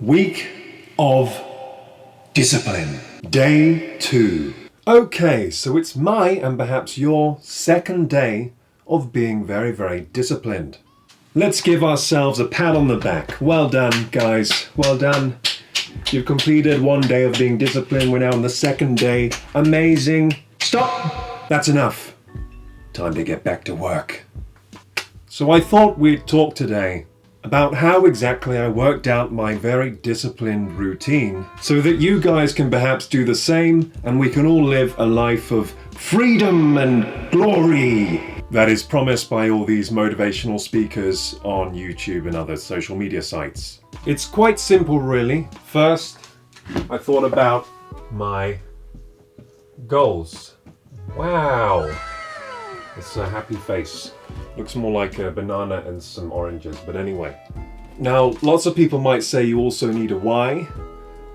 Week of discipline. Day 2. Okay, so it's my and perhaps your second day of being very, very disciplined. Let's give ourselves a pat on the back. Well done, guys. Well done. You've completed one day of being disciplined. We're now on the second day. Amazing. Stop! That's enough. Time to get back to work. So I thought we'd talk today about how exactly I worked out my very disciplined routine so that you guys can perhaps do the same and we can all live a life of freedom and glory that is promised by all these motivational speakers on YouTube and other social media sites. It's quite simple, really. First, I thought about my goals. Wow, it's a happy face. Looks more like a banana and some oranges, but anyway. Now, lots of people might say you also need a why,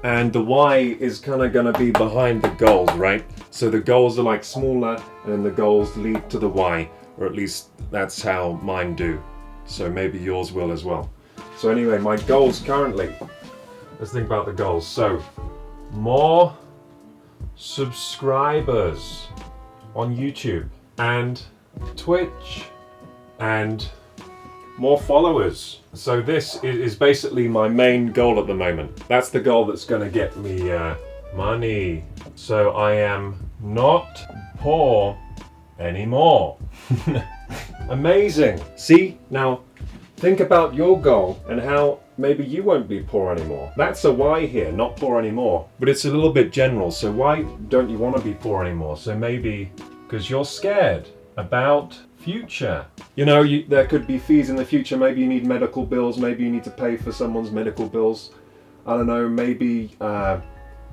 and the why is kind of going to be behind the goals, right? So the goals are like smaller, and then the goals lead to the why, or at least that's how mine do. So maybe yours will as well. So anyway, my goals currently, let's think about the goals. So, more subscribers on YouTube and Twitch, and more followers. So this is basically my main goal at the moment. That's the goal that's going to get me money. So I am not poor anymore. Amazing. See, now think about your goal and how maybe you won't be poor anymore. That's a why here, not poor anymore. But it's a little bit general. So why don't you want to be poor anymore? So maybe because you're scared about future. You know, there could be fees in the future. Maybe you need medical bills. Maybe you need to pay for someone's medical bills. I don't know, maybe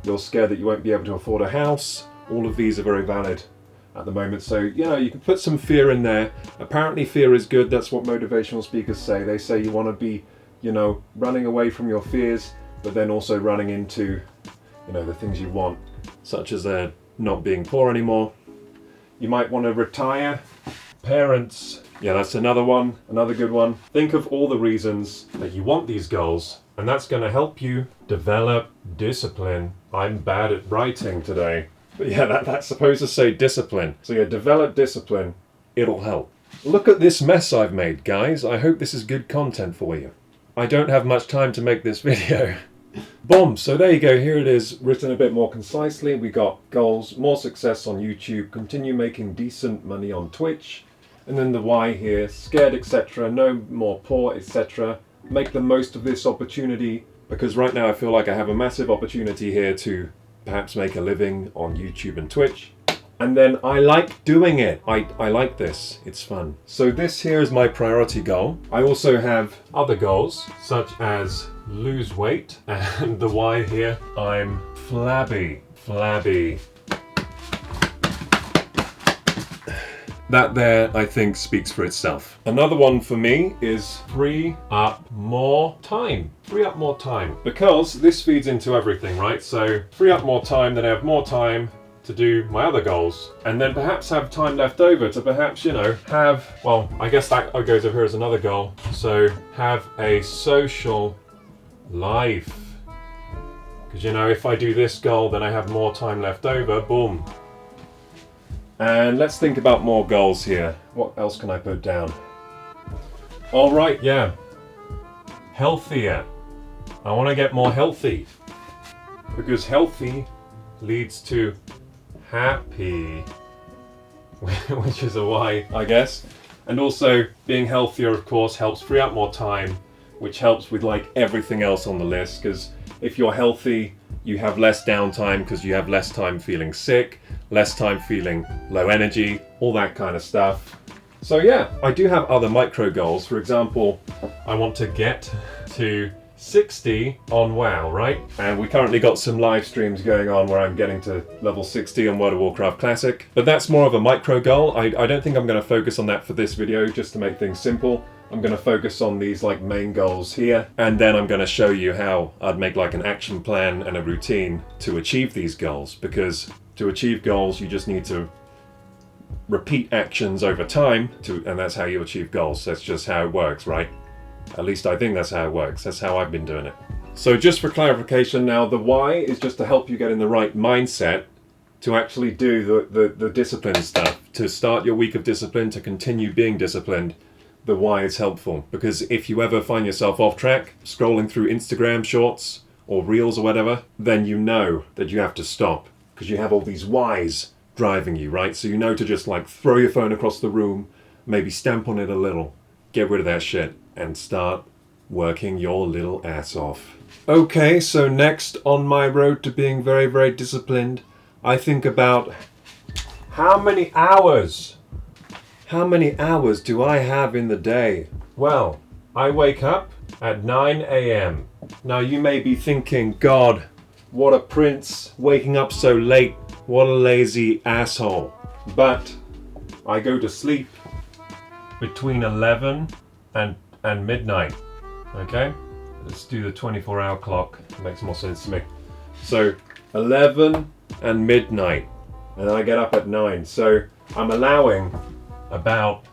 you're scared that you won't be able to afford a house. All of these are very valid at the moment. So, you know, you can put some fear in there. Apparently fear is good. That's what motivational speakers say. They say you want to be, you know, running away from your fears, but then also running into, you know, the things you want, such as not being poor anymore. You might want to retire. Parents, yeah, that's another one, another good one. Think of all the reasons that you want these goals, and that's going to help you develop discipline. I'm bad at writing today, but yeah, that's supposed to say discipline. So yeah, develop discipline, it'll help. Look at this mess I've made, guys. I hope this is good content for you. I don't have much time to make this video. Boom, so there you go, here it is, written a bit more concisely. We got goals, more success on YouTube, continue making decent money on Twitch, and then the why here, scared, etc., no more poor, etc. Make the most of this opportunity, because right now I feel like I have a massive opportunity here to perhaps make a living on YouTube and Twitch. And then I like doing it. I like this. It's fun. So this here is my priority goal. I also have other goals, such as lose weight. And the why here, I'm flabby. That there, I think, speaks for itself. Another one for me is free up more time. Free up more time. Because this feeds into everything, right? So free up more time, then I have more time to do my other goals, and then perhaps have time left over to perhaps, you know, have, well, I guess that goes over here as another goal. So have a social life. Because, you know, if I do this goal, then I have more time left over, boom. And let's think about more goals here. What else can I put down? All right, yeah. Healthier. I want to get more healthy. Because healthy leads to happy, which is a why, I guess. And also being healthier, of course, helps free up more time, which helps with like everything else on the list, because if you're healthy, you have less downtime because you have less time feeling sick, less time feeling low energy, all that kind of stuff. So yeah, I do have other micro goals. For example, I want to get to 60 on WoW, right? And we currently got some live streams going on where I'm getting to level 60 on World of Warcraft Classic. But that's more of a micro goal. I don't think I'm going to focus on that for this video, just to make things simple. I'm going to focus on these like main goals here, and then I'm going to show you how I'd make like an action plan and a routine to achieve these goals. Because to achieve goals, you just need to repeat actions over time, and that's how you achieve goals. That's just how it works, right? At least I think that's how it works. That's how I've been doing it. So just for clarification now, the why is just to help you get in the right mindset to actually do the discipline stuff, to start your week of discipline, to continue being disciplined. The why is helpful, because if you ever find yourself off track, scrolling through Instagram shorts or reels or whatever, then you know that you have to stop, because you have all these whys driving you, right? So you know to just like throw your phone across the room, maybe stamp on it a little, get rid of that shit, and start working your little ass off. Okay, so next on my road to being very, very disciplined, I think about how many hours do I have in the day? Well, I wake up at 9 a.m. Now you may be thinking, God, what a prince, waking up so late, what a lazy asshole. But I go to sleep between 11 and midnight, okay? Let's do the 24-hour clock, it makes more sense to me. So 11 and midnight, and I get up at 9, so I'm allowing about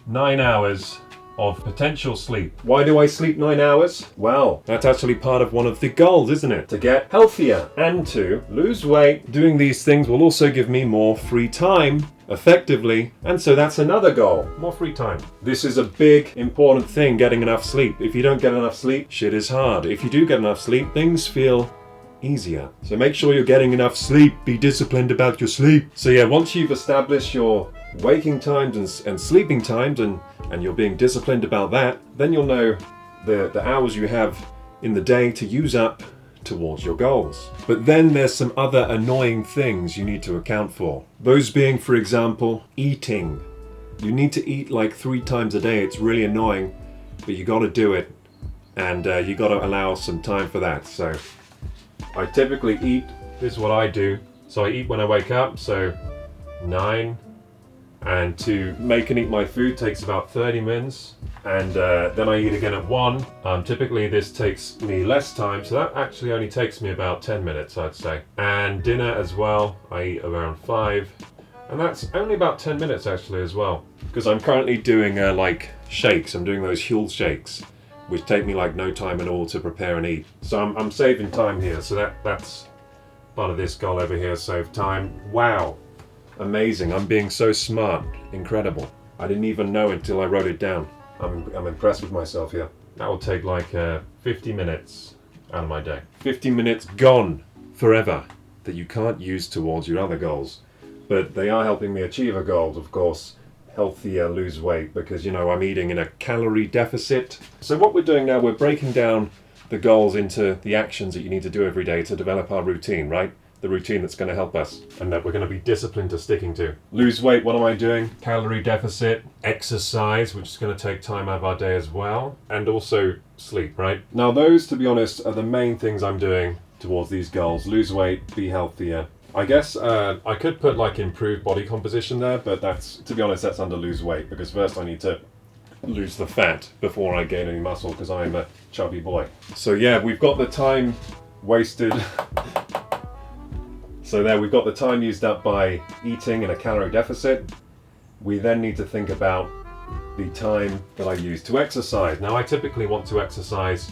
9 hours of potential sleep. Why do I sleep 9 hours? Well, that's actually part of one of the goals, isn't it? To get healthier and to lose weight. Doing these things will also give me more free time, effectively, and so that's another goal, more free time. This is a big, important thing, getting enough sleep. If you don't get enough sleep, shit is hard. If you do get enough sleep, things feel easier. So make sure you're getting enough sleep, be disciplined about your sleep. So yeah, once you've established your waking times and sleeping times and you're being disciplined about that, then you'll know the hours you have in the day to use up towards your goals. But then there's some other annoying things you need to account for. Those being, for example, eating. You need to eat like 3 times a day. It's really annoying, but you gotta do it, and you gotta allow some time for that. So I typically eat, this is what I do. So I eat when I wake up, so 9, and to make and eat my food takes about 30 minutes, and then I eat again at 1. Typically this takes me less time, so that actually only takes me about 10 minutes, I'd say. And dinner as well, I eat around 5, and that's only about 10 minutes actually as well, because I'm currently doing like shakes. I'm doing those Huel shakes, which take me like no time at all to prepare and eat. So I'm saving time here, so that's part of this goal over here, save time. Wow. Amazing, I'm being so smart, incredible. I didn't even know until I wrote it down. I'm impressed with myself here. That will take like 50 minutes out of my day. 50 minutes gone forever that you can't use towards your other goals. But they are helping me achieve a goal, of course, healthier, lose weight, because, you know, I'm eating in a calorie deficit. So what we're doing now, we're breaking down the goals into the actions that you need to do every day to develop our routine, right? The routine that's going to help us and that we're going to be disciplined to sticking to. Lose weight, what am I doing? Calorie deficit, exercise, which is going to take time out of our day as well, and also sleep, right? Now those, to be honest, are the main things I'm doing towards these goals. Lose weight, be healthier. I guess I could put like improved body composition there, but that's, to be honest, that's under lose weight, because first I need to lose the fat before I gain any muscle, because I'm a chubby boy. So yeah, we've got the time wasted. So there, we've got the time used up by eating in a calorie deficit. We then need to think about the time that I use to exercise. Now I typically want to exercise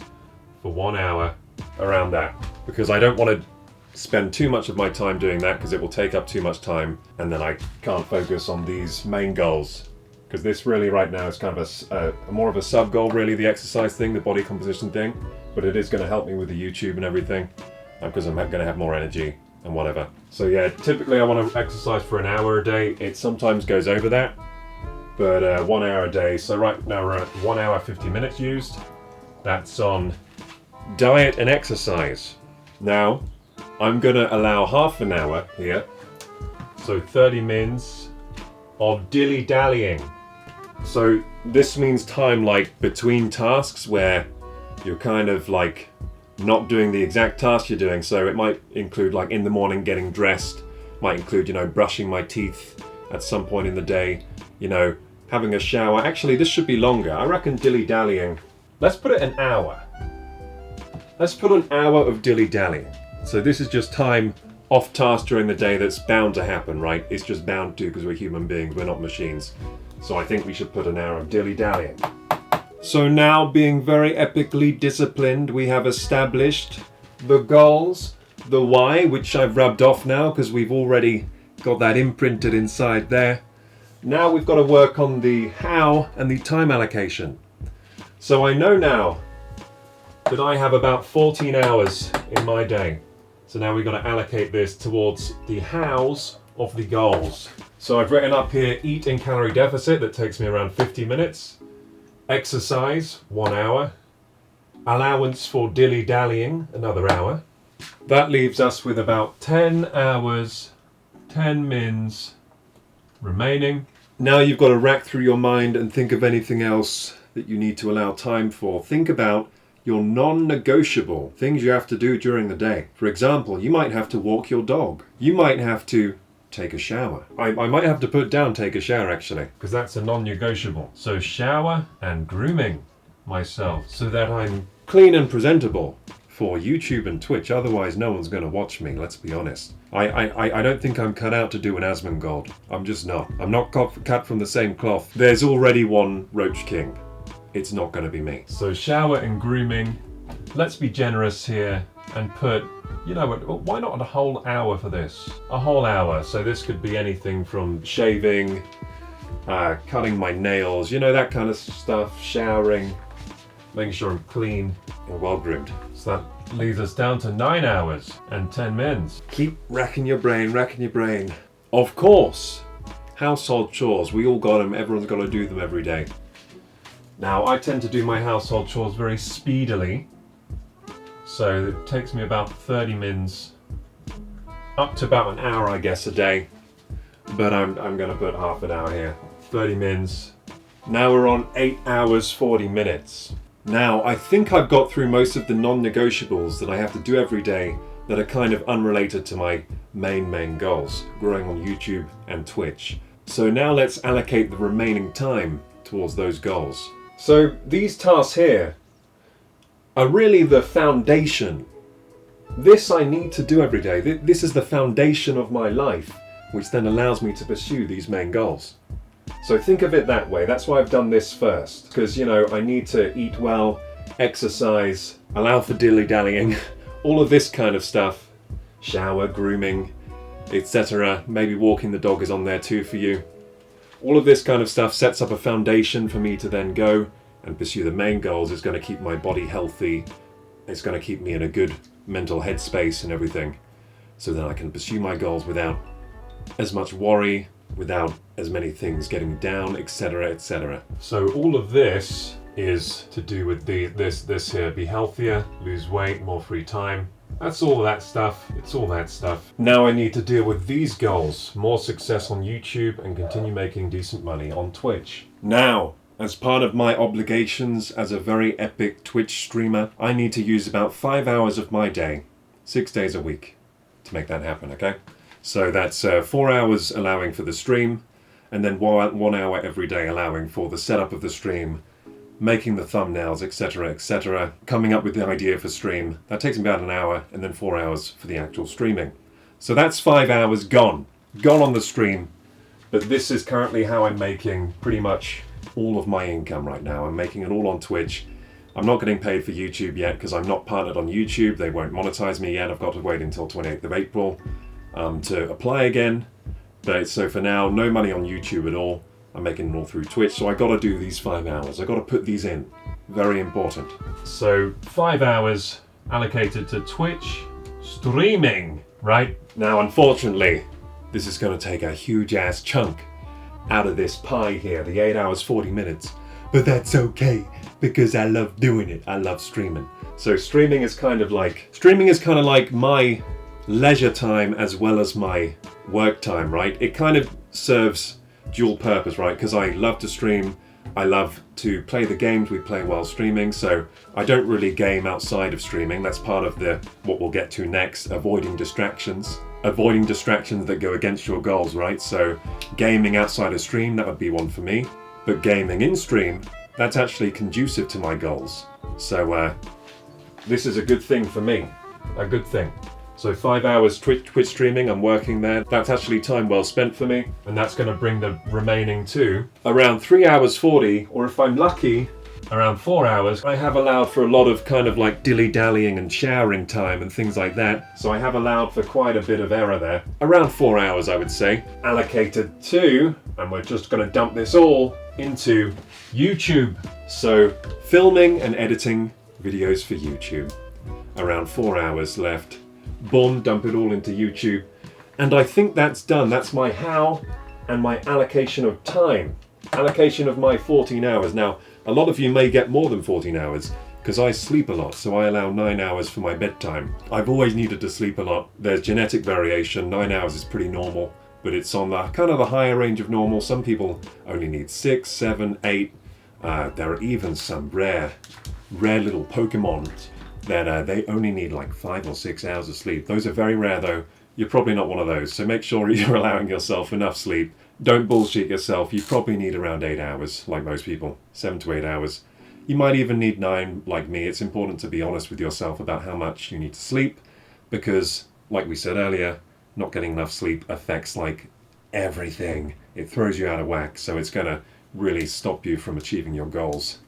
for 1 hour, around that, because I don't want to spend too much of my time doing that, because it will take up too much time and then I can't focus on these main goals. Because this really right now is kind of a more of a sub goal, really, the exercise thing, the body composition thing, but it is going to help me with the YouTube and everything, because I'm going to have more energy and whatever. So yeah, typically I want to exercise for an hour a day. It sometimes goes over that, but 1 hour a day. So right now we're at 1 hour 50 minutes used. That's on diet and exercise. Now I'm gonna allow half an hour here, so 30 minutes of dilly-dallying. So this means time like between tasks where you're kind of like not doing the exact task you're doing. So it might include like in the morning getting dressed, might include, you know, brushing my teeth at some point in the day, you know, having a shower. Actually, this should be longer. I reckon dilly-dallying, let's put it an hour. Let's put an hour of dilly-dallying. So this is just time off task during the day that's bound to happen, right? It's just bound to, because we're human beings, we're not machines. So I think we should put an hour of dilly-dallying. So now, being very epically disciplined, we have established the goals, the why, which I've rubbed off now because we've already got that imprinted inside there. Now we've got to work on the how and the time allocation. So I know now that I have about 14 hours in my day. So now we've got to allocate this towards the hows of the goals. So I've written up here, eat in calorie deficit, that takes me around 50 minutes. Exercise, 1 hour. Allowance for dilly-dallying, another hour. That leaves us with about 10 hours, 10 mins remaining. Now you've got to rack through your mind and think of anything else that you need to allow time for. Think about your non-negotiable things you have to do during the day. For example, you might have to walk your dog. You might have to take a shower. I might have to put down take a shower actually, because that's a non-negotiable. So shower and grooming myself so that I'm clean and presentable for YouTube and Twitch. Otherwise no one's going to watch me, let's be honest. I don't think I'm cut out to do an Asmongold. I'm just not. I'm not cut from the same cloth. There's already one Roach King. It's not going to be me. So shower and grooming. Let's be generous here and put, you know what, why not a whole hour for this? A whole hour. So this could be anything from shaving, cutting my nails, you know, that kind of stuff, showering, making sure I'm clean and well groomed. So that leaves us down to 9 hours and 10 mins. Keep racking your brain, racking your brain. Of course, household chores, we all got them, everyone's got to do them every day. Now, I tend to do my household chores very speedily, so it takes me about 30 mins, up to about an hour, I guess, a day. But I'm going to put half an hour here. 30 mins. Now we're on 8 hours, 40 minutes. Now, I think I've got through most of the non-negotiables that I have to do every day that are kind of unrelated to my main goals, growing on YouTube and Twitch. So now let's allocate the remaining time towards those goals. So these tasks here are really the foundation. This I need to do every day. This is the foundation of my life, which then allows me to pursue these main goals. So think of it that way. That's why I've done this first. Because, you know, I need to eat well, exercise, allow for dilly-dallying, all of this kind of stuff. Shower, grooming, etc. Maybe walking the dog is on there too for you. All of this kind of stuff sets up a foundation for me to then go and pursue the main goals. It's going to keep my body healthy. It's going to keep me in a good mental headspace and everything. So then I can pursue my goals without as much worry, without as many things getting down, etc, etc. So all of this is to do with this here. Be healthier, lose weight, more free time. That's all that stuff. It's all that stuff. Now I need to deal with these goals. More success on YouTube and continue making decent money on Twitch. Now, as part of my obligations as a very epic Twitch streamer, I need to use about 5 hours of my day, 6 days a week, to make that happen, okay? So that's 4 hours allowing for the stream, and then 1 hour every day allowing for the setup of the stream, making the thumbnails, etc, etc, coming up with the idea for stream. That takes me about an hour, and then 4 hours for the actual streaming. So that's 5 hours gone on the stream. But this is currently how I'm making pretty much all of my income right now. I'm making it all on Twitch. I'm not getting paid for YouTube yet because I'm not partnered on YouTube. They won't monetize me yet. I've got to wait until 28th of April to apply again. But so for now, no money on YouTube at all. I'm making it all through Twitch, so I got to do these 5 hours. I got to put these in. Very important. So 5 hours allocated to Twitch streaming, right? Now, unfortunately, this is going to take a huge ass chunk out of this pie here, the 8 hours, 40 minutes. But that's okay, because I love doing it. I love streaming. So streaming is kind of like my leisure time as well as my work time, right? It kind of serves dual purpose, right? Because I love to stream, I love to play the games we play while streaming, so I don't really game outside of streaming. That's part of what we'll get to next, avoiding distractions that go against your goals, right? So gaming outside of stream, that would be one for me, but gaming in stream, that's actually conducive to my goals. So this is a good thing for me, a good thing. So 5 hours Twitch streaming, I'm working there. That's actually time well spent for me. And that's going to bring the remaining to around 3 hours 40, or if I'm lucky, around 4 hours. I have allowed for a lot of kind of like dilly-dallying and showering time and things like that. So I have allowed for quite a bit of error there. Around 4 hours, I would say. Allocated to, and we're just going to dump this all into YouTube. So filming and editing videos for YouTube. Around 4 hours left. Boom, dump it all into YouTube. And I think that's done. That's my how and my allocation of time. Allocation of my 14 hours. Now, a lot of you may get more than 14 hours because I sleep a lot, so I allow 9 hours for my bedtime. I've always needed to sleep a lot. There's genetic variation. 9 hours is pretty normal, but it's on the kind of the higher range of normal. Some people only need 6, 7, 8. There are even some rare little Pokemon that they only need like 5 or 6 hours of sleep. Those are very rare though. You're probably not one of those, so make sure you're allowing yourself enough sleep. Don't bullshit yourself. You probably need around 8 hours, like most people. 7 to 8 hours. You might even need 9, like me. It's important to be honest with yourself about how much you need to sleep, because, like we said earlier, not getting enough sleep affects like everything. It throws you out of whack, so it's going to really stop you from achieving your goals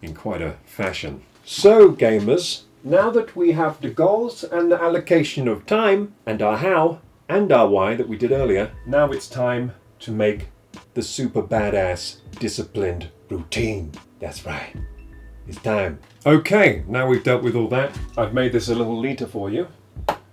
in quite a fashion. So, gamers, now that we have the goals and the allocation of time, and our how and our why that we did earlier, now it's time to make the super badass disciplined routine. That's right. It's time. Okay, now we've dealt with all that, I've made this a little leader for you.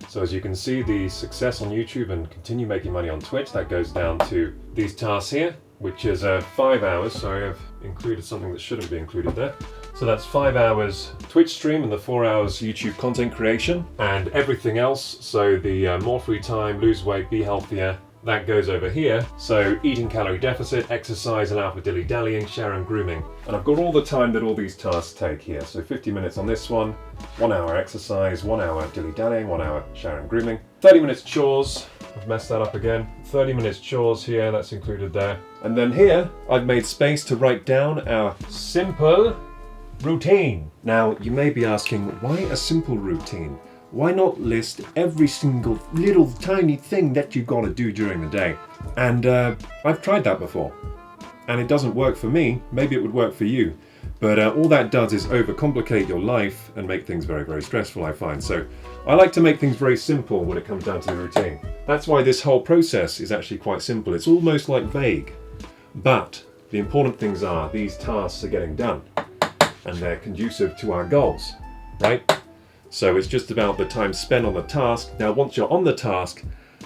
So as you can see, the success on YouTube and continue making money on Twitch, that goes down to these tasks here, which is 5 hours. Sorry, I've included something that shouldn't be included there. So that's 5 hours Twitch stream and the 4 hours YouTube content creation and everything else. So the more free time, lose weight, be healthier, that goes over here. So eating calorie deficit, exercise, allow for dilly-dallying, shower and grooming. And I've got all the time that all these tasks take here. So 50 minutes on this one, 1 hour exercise, 1 hour dilly-dallying, 1 hour shower and grooming, 30 minutes chores. I've messed that up again. 30 minutes chores here, that's included there. And then here, I've made space to write down our simple routine. Now, you may be asking, why a simple routine? Why not list every single little tiny thing that you've got to do during the day? And I've tried that before, and it doesn't work for me. Maybe it would work for you. But all that does is overcomplicate your life and make things very, very stressful, I find. So I like to make things very simple when it comes down to the routine. That's why this whole process is actually quite simple. It's almost like vague. But the important things are these tasks are getting done and they're conducive to our goals, right? So it's just about the time spent on the task. Now, once you're on the task,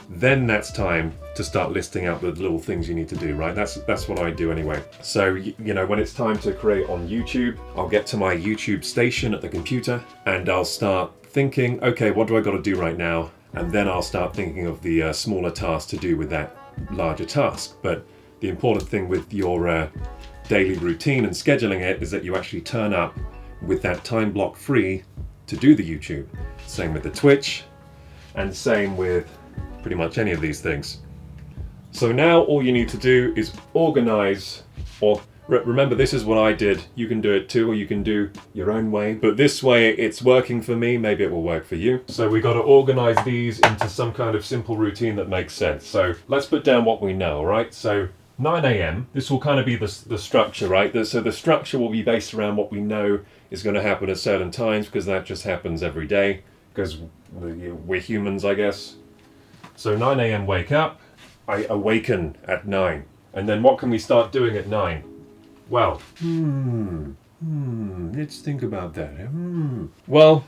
then that's time to start listing out the little things you need to do, right? That's what I do anyway. So, you know, when it's time to create on YouTube, I'll get to my YouTube station at the computer and I'll start thinking, okay, what do I got to do right now? And then I'll start thinking of the smaller tasks to do with that larger task. But the important thing with your daily routine and scheduling it is that you actually turn up with that time block free to do the YouTube. Same with the Twitch, and same with pretty much any of these things. So now all you need to do is organize, or remember, this is what I did. You can do it too, or you can do your own way. But this way it's working for me, maybe it will work for you. So we got to organize these into some kind of simple routine that makes sense. So let's put down what we know, right? So 9 a.m. This will kind of be the structure, right? So the structure will be based around what we know is going to happen at certain times, because that just happens every day, because we're humans, I guess. So 9 a.m. wake up. I awaken at 9. And then what can we start doing at 9? Well, let's think about that. Well,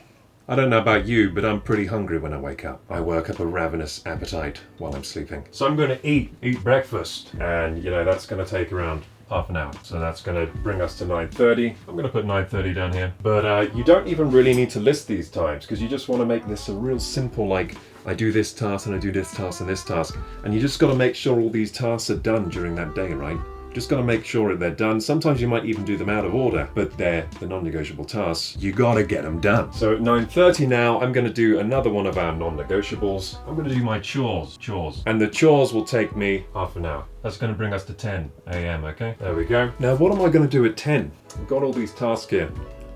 I don't know about you, but I'm pretty hungry when I wake up. I work up a ravenous appetite while I'm sleeping. So I'm going to eat breakfast, and you know, that's going to take around half an hour. So that's going to bring us to 9:30. I'm going to put 9:30 down here. But you don't even really need to list these times, because you just want to make this a real simple, like, I do this task and I do this task and this task. And you just got to make sure all these tasks are done during that day, right? Just got to make sure that they're done. Sometimes you might even do them out of order, but they're the non-negotiable tasks. You got to get them done. So at 9:30 now, I'm going to do another one of our non-negotiables. I'm going to do my chores. And the chores will take me half an hour. That's going to bring us to 10 a.m., okay? There we go. Now, what am I going to do at 10? I've got all these tasks here.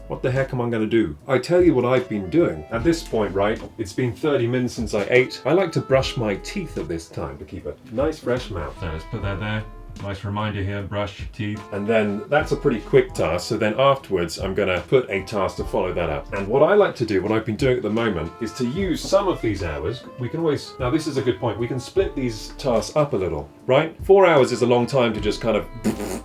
What the heck am I going to do? I tell you what I've been doing. At this point, right, it's been 30 minutes since I ate. I like to brush my teeth at this time to keep a nice fresh mouth. So let's put that there. Nice reminder here, brush teeth. And then that's a pretty quick task. So then afterwards, I'm gonna put a task to follow that up. And what I like to do, what I've been doing at the moment, is to use some of these hours. We can always, now this is a good point, we can split these tasks up a little, right? 4 hours is a long time to just kind of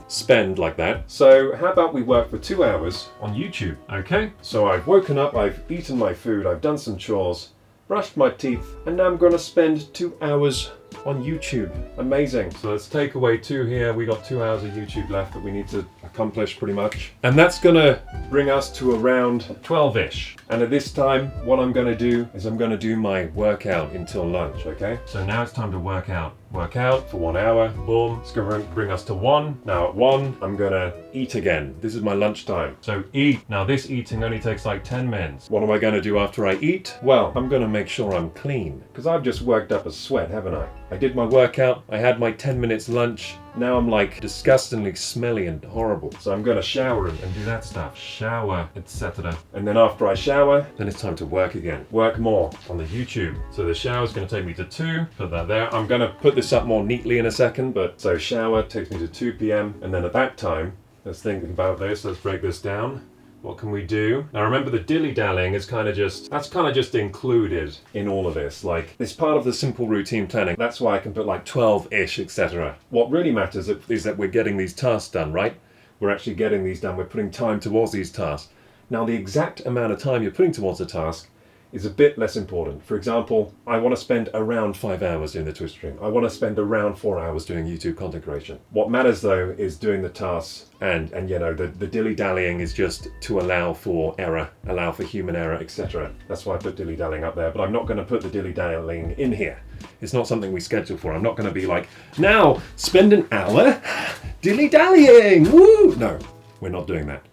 spend like that. So how about we work for 2 hours on YouTube, okay? So I've woken up, I've eaten my food, I've done some chores, brushed my teeth, and now I'm gonna spend 2 hours on YouTube. Amazing. So let's take away 2 here. We got 2 hours of YouTube left that we need to accomplish pretty much. And that's gonna bring us to around 12-ish. And at this time, what I'm gonna do is I'm gonna do my workout until lunch, okay? So now it's time to work out. Work out for 1 hour, boom. It's gonna bring us to 1. Now at 1, I'm gonna eat again. This is my lunchtime. So eat. Now this eating only takes like 10 minutes. What am I gonna do after I eat? Well, I'm gonna make sure I'm clean, because I've just worked up a sweat, haven't I? I did my workout, I had my 10 minutes lunch, now I'm like disgustingly smelly and horrible. So I'm gonna shower and do that stuff. Shower, etc. And then after I shower, then it's time to work again. Work more on the YouTube. So the shower's gonna take me to 2, put that there. I'm gonna put this up more neatly in a second, but so shower takes me to 2 p.m. And then at that time, let's think about this, let's break this down. What can we do? Now remember, the dilly-dallying is that's kind of just included in all of this. Like, it's part of the simple routine planning. That's why I can put like 12-ish, etc. What really matters is that we're getting these tasks done, right? We're actually getting these done. We're putting time towards these tasks. Now the exact amount of time you're putting towards a task is a bit less important. For example, I want to spend around 5 hours doing the Twitch stream. I want to spend around 4 hours doing YouTube content creation. What matters though is doing the tasks, and you know, the dilly-dallying is just to allow for error, allow for human error, etc. That's why I put dilly-dallying up there, but I'm not going to put the dilly-dallying in here. It's not something we schedule for. I'm not going to be like, now spend an hour dilly-dallying, woo! No, we're not doing that.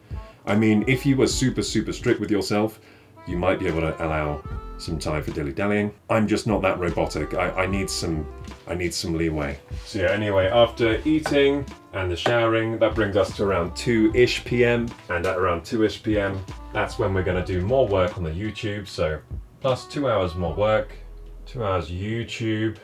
I mean, if you were super strict with yourself, you might be able to allow some time for dilly-dallying. I'm just not that robotic. I need some leeway. So yeah, anyway, after eating and the showering, that brings us to around 2-ish p.m. And at around 2-ish p.m, that's when we're gonna do more work on the YouTube. So plus 2 hours more work, 2 hours YouTube,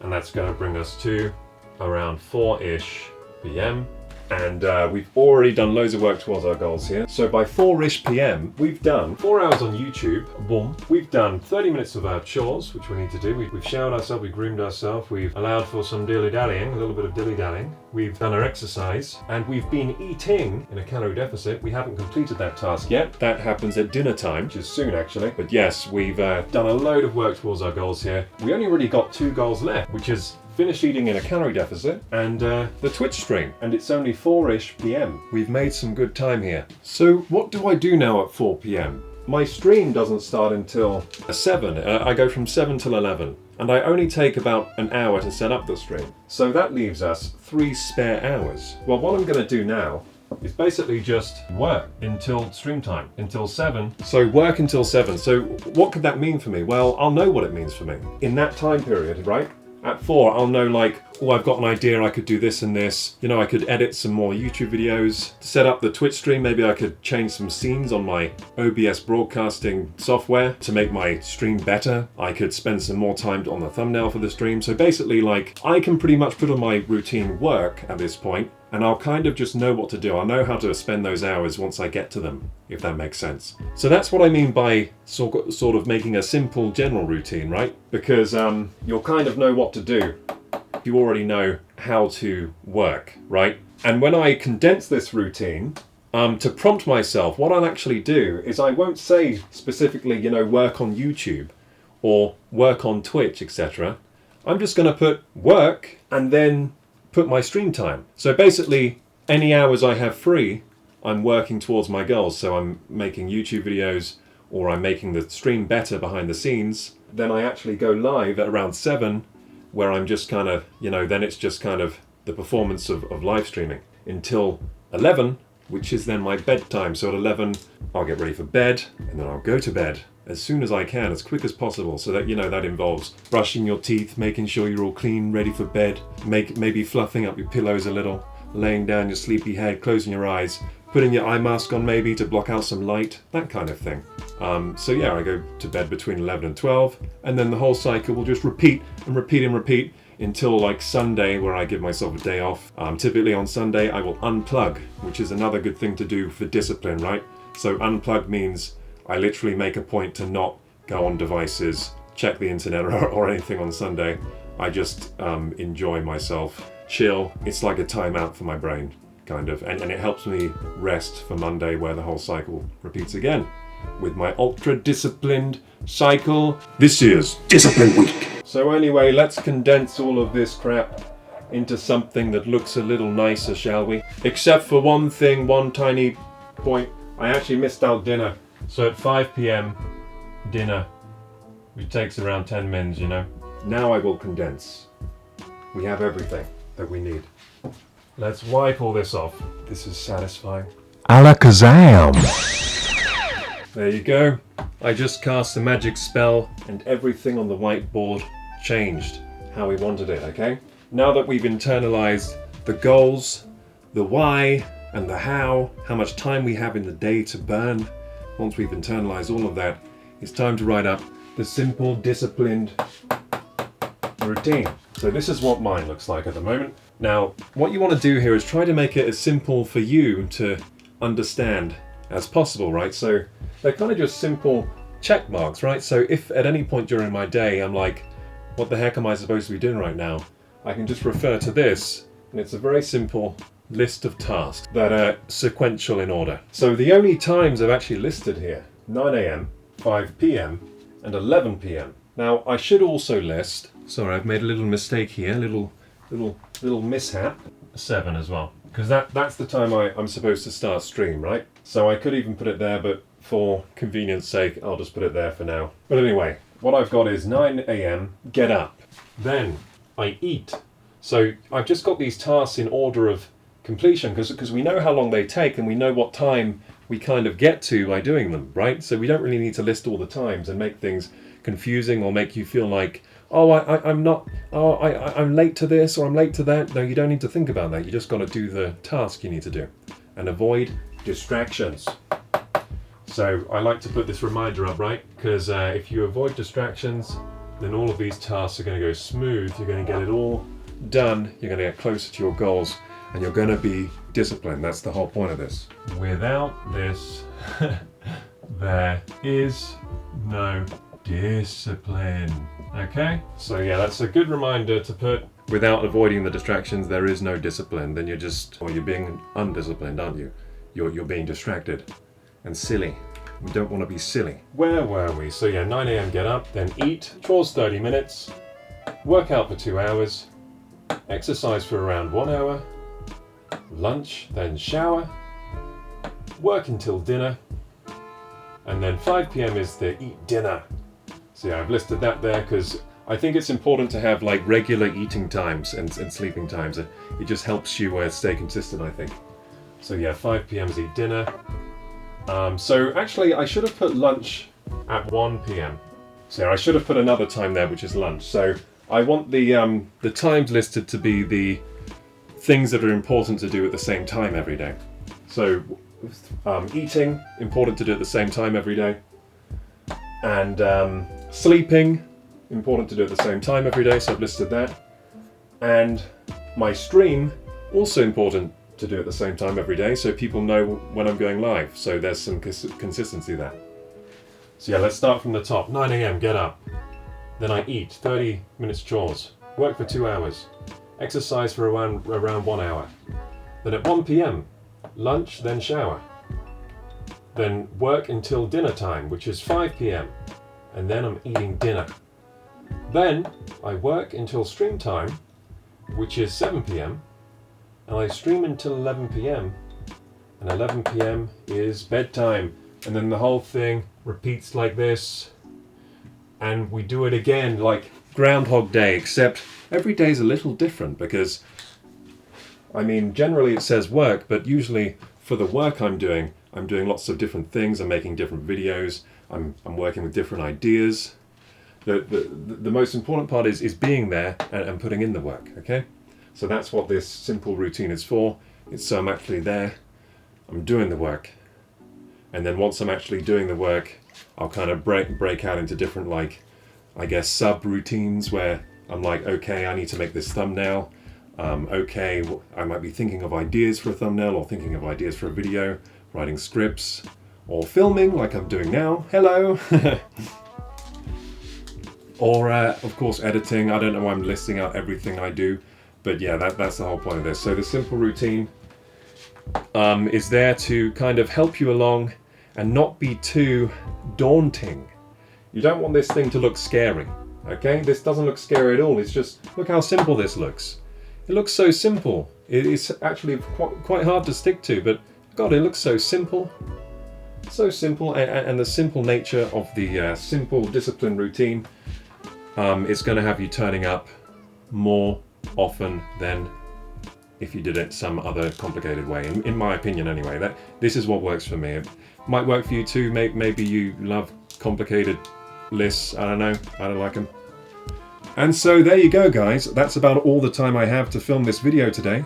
and that's gonna bring us to around 4-ish p.m. And we've already done loads of work towards our goals here. So by 4-ish p.m, we've done 4 hours on YouTube, boom. We've done 30 minutes of our chores, which we need to do. We've showered ourselves, we've groomed ourselves, we've allowed for some dilly-dallying, a little bit of dilly-dallying. We've done our exercise, and we've been eating in a calorie deficit. We haven't completed that task yet. That happens at dinner time, which is soon actually. But yes, we've done a load of work towards our goals here. We only really got 2 goals left, which is finish eating in a calorie deficit and the Twitch stream. And it's only 4-ish p.m. We've made some good time here. So what do I do now at 4 p.m? My stream doesn't start until 7. I go from 7 till 11. And I only take about an hour to set up the stream. So that leaves us 3 spare hours. Well, what I'm gonna do now is basically just work until stream time, until 7. So work until 7. So what could that mean for me? Well, I'll know what it means for me. In that time period, right? At 4, I'll know like, oh, I've got an idea, I could do this and this. You know, I could edit some more YouTube videos. To set up the Twitch stream, maybe I could change some scenes on my OBS broadcasting software to make my stream better. I could spend some more time on the thumbnail for the stream. So basically, like, I can pretty much put on my routine work at this point, and I'll kind of just know what to do. I'll know how to spend those hours once I get to them, if that makes sense. So that's what I mean by sort of making a simple general routine, right? Because you'll kind of know what to do. You already know how to work, right? And when I condense this routine, to prompt myself, what I'll actually do is I won't say specifically, you know, work on YouTube or work on Twitch, etc. I'm just going to put work and then put my stream time. So basically, any hours I have free, I'm working towards my goals. So I'm making YouTube videos, or I'm making the stream better behind the scenes. Then I actually go live at around 7, where I'm just kind of, you know, then it's just kind of the performance of live streaming until 11, which is then my bedtime. So at 11, I'll get ready for bed, and then I'll go to bed as soon as I can, as quick as possible. So that, you know, that involves brushing your teeth, making sure you're all clean, ready for bed, maybe fluffing up your pillows a little, laying down your sleepy head, closing your eyes, putting your eye mask on maybe to block out some light, that kind of thing. So yeah, I go to bed between 11 and 12, and then the whole cycle will just repeat and repeat and repeat until like Sunday, where I give myself a day off. Typically on Sunday I will unplug, which is another good thing to do for discipline, right? So unplug means I literally make a point to not go on devices, check the internet or anything on Sunday. I just enjoy myself, chill. It's like a timeout for my brain, kind of, and it helps me rest for Monday, where the whole cycle repeats again with my ultra disciplined cycle. This is Discipline Week. So anyway, let's condense all of this crap into something that looks a little nicer, shall we? Except for one thing, one tiny point. I actually missed out dinner. So at 5 p.m, dinner, which takes around 10 minutes, you know. Now I will condense. We have everything that we need. Let's wipe all this off. This is satisfying. Alakazam! There you go. I just cast a magic spell and everything on the whiteboard changed how we wanted it, okay? Now that we've internalized the goals, the why, and the how much time we have in the day to burn, once we've internalized all of that, it's time to write up the simple, disciplined routine. So this is what mine looks like at the moment. Now, what you want to do here is try to make it as simple for you to understand as possible, right? So they're kind of just simple check marks, right? So if at any point during my day I'm like, what the heck am I supposed to be doing right now? I can just refer to this, and it's a very simple list of tasks that are sequential in order. So the only times I've actually listed here, 9 a.m, 5 p.m, and 11 p.m. Now I should also list, sorry, I've made a little mistake here, little mishap, 7 as well, because that's the time I'm supposed to start stream, right? So I could even put it there, but for convenience sake, I'll just put it there for now. But anyway, what I've got is 9 a.m, get up. Then I eat. So I've just got these tasks in order of completion, because we know how long they take and we know what time we kind of get to by doing them, right? So we don't really need to list all the times and make things confusing or make you feel like, oh, I'm late to this or I'm late to that. No, you don't need to think about that. You just got to do the task you need to do and avoid distractions. So I like to put this reminder up, right? Because if you avoid distractions, then all of these tasks are going to go smooth. You're going to get it all done. You're going to get closer to your goals and you're going to be disciplined. That's the whole point of this. Without this, there is no discipline. Okay? So yeah, that's a good reminder to put. Without avoiding the distractions, there is no discipline. Then you're just, or you're being undisciplined, aren't you? You're being distracted and silly. We don't want to be silly. Where were we? So yeah, 9 a.m. get up, then eat, chores 30 minutes, work out for 2 hours, exercise for around 1 hour, lunch, then shower, work until dinner, and then 5 p.m. is the eat dinner. So yeah, I've listed that there because I think it's important to have like regular eating times and sleeping times. It just helps you stay consistent, I think. So yeah, 5 p.m. is eat dinner. So actually I should have put lunch at 1 p.m. So yeah, I should have put another time there, which is lunch. So I want the times listed to be the things that are important to do at the same time every day. So eating, important to do at the same time every day. And sleeping, important to do at the same time every day, so I've listed that. And my stream, also important to do at the same time every day, so people know when I'm going live. So there's some consistency there. So yeah, let's start from the top. 9 a.m, get up. Then I eat, 30 minutes chores. Work for 2 hours. Exercise for around 1 hour. Then at 1 p.m, lunch, then shower. Then work until dinner time, which is 5 p.m. And then I'm eating dinner. Then I work until stream time, which is 7 p.m. And I stream until 11 p.m. And 11 p.m. is bedtime. And then the whole thing repeats like this. And we do it again like Groundhog Day, except every day is a little different because, I mean, generally it says work, but usually for the work I'm doing lots of different things. I'm making different videos. I'm working with different ideas. The most important part is being there and putting in the work, okay? So that's what this simple routine is for. It's so I'm actually there, I'm doing the work. And then once I'm actually doing the work, I'll kind of break out into different, like, I guess, sub-routines where I'm like, okay, I need to make this thumbnail. Okay, I might be thinking of ideas for a thumbnail or thinking of ideas for a video, writing scripts, or filming like I'm doing now. Hello! Or, of course, editing. I don't know why I'm listing out everything I do, but yeah, that's the whole point of this. So the simple routine is there to kind of help you along and not be too daunting. You don't want this thing to look scary, okay? This doesn't look scary at all. It's just, look how simple this looks. It looks so simple. It's actually quite hard to stick to, but God, it looks so simple. So simple, and the simple nature of the simple discipline routine is going to have you turning up more often than if you did it some other complicated way. In my opinion, anyway, this is what works for me. It might work for you too. Maybe you love complicated lists. I don't know. I don't like them. And so there you go, guys. That's about all the time I have to film this video today.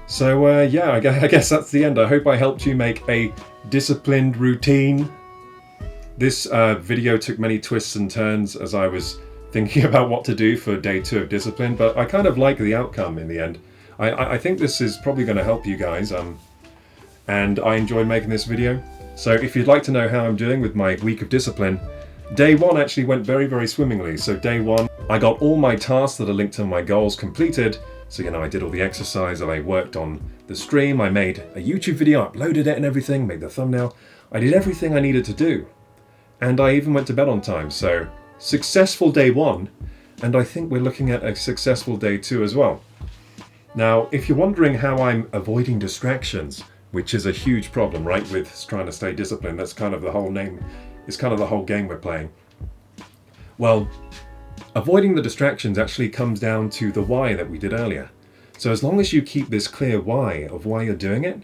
So yeah, I guess that's the end. I hope I helped you make a disciplined routine. This video took many twists and turns as I was thinking about what to do for day 2 of discipline, but I kind of like the outcome in the end. I think this is probably going to help you guys, and I enjoyed making this video. So if you'd like to know how I'm doing with my week of discipline, day 1 actually went very, very swimmingly. So day 1, I got all my tasks that are linked to my goals completed. So, you know, I did all the exercise, I worked on the stream, I made a YouTube video, uploaded it and everything, made the thumbnail. I did everything I needed to do. And I even went to bed on time. So, successful day 1, and I think we're looking at a successful day 2 as well. Now, if you're wondering how I'm avoiding distractions, which is a huge problem, right, with trying to stay disciplined, that's kind of the whole name, it's kind of the whole game we're playing. Well, avoiding the distractions actually comes down to the why that we did earlier. So as long as you keep this clear why of why you're doing it,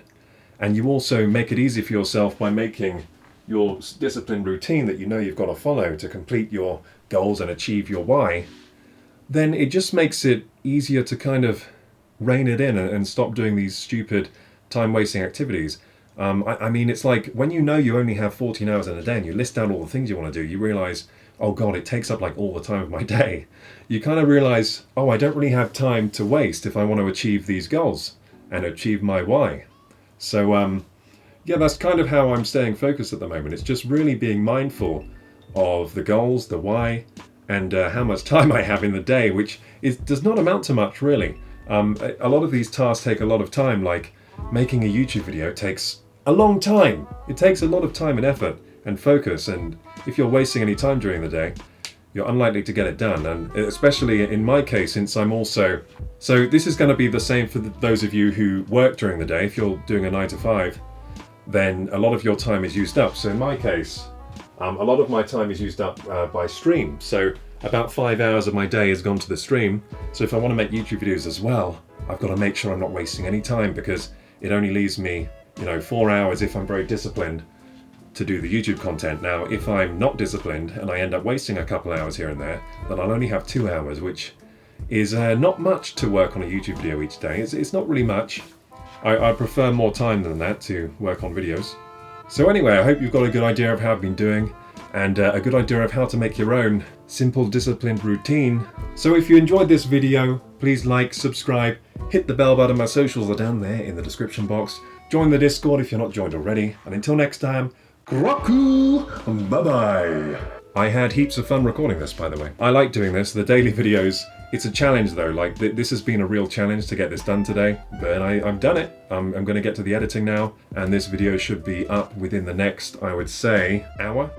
and you also make it easy for yourself by making your disciplined routine that you know you've got to follow to complete your goals and achieve your why, then it just makes it easier to kind of rein it in and stop doing these stupid time-wasting activities. I mean, it's like when you know you only have 14 hours in a day and you list out all the things you want to do, you realize, oh God, it takes up like all the time of my day. You kind of realize, oh, I don't really have time to waste if I want to achieve these goals and achieve my why. So, yeah, that's kind of how I'm staying focused at the moment. It's just really being mindful of the goals, the why, and how much time I have in the day, which does not amount to much, really. A lot of these tasks take a lot of time, like making a YouTube video takes a long time. It takes a lot of time and effort and focus, and if you're wasting any time during the day, you're unlikely to get it done. And especially in my case, since I'm also... So this is going to be the same for those of you who work during the day. If you're doing a 9 to 5, then a lot of your time is used up. So in my case, a lot of my time is used up by stream. So about 5 hours of my day has gone to the stream. So if I want to make YouTube videos as well, I've got to make sure I'm not wasting any time, because it only leaves me, 4 hours if I'm very disciplined to do the YouTube content. Now, if I'm not disciplined and I end up wasting a couple hours here and there, then I'll only have 2 hours, which is not much to work on a YouTube video each day. It's not really much. I prefer more time than that to work on videos. So anyway, I hope you've got a good idea of how I've been doing, and a good idea of how to make your own simple disciplined routine. So if you enjoyed this video, please like, subscribe, hit the bell button. My socials are down there in the description box. Join the Discord if you're not joined already. And until next time, Koroku! Bye-bye! I had heaps of fun recording this, by the way. I like doing this, the daily videos. It's a challenge though, like this has been a real challenge to get this done today, but I've done it. I'm going to get to the editing now, and this video should be up within the next, I would say, hour.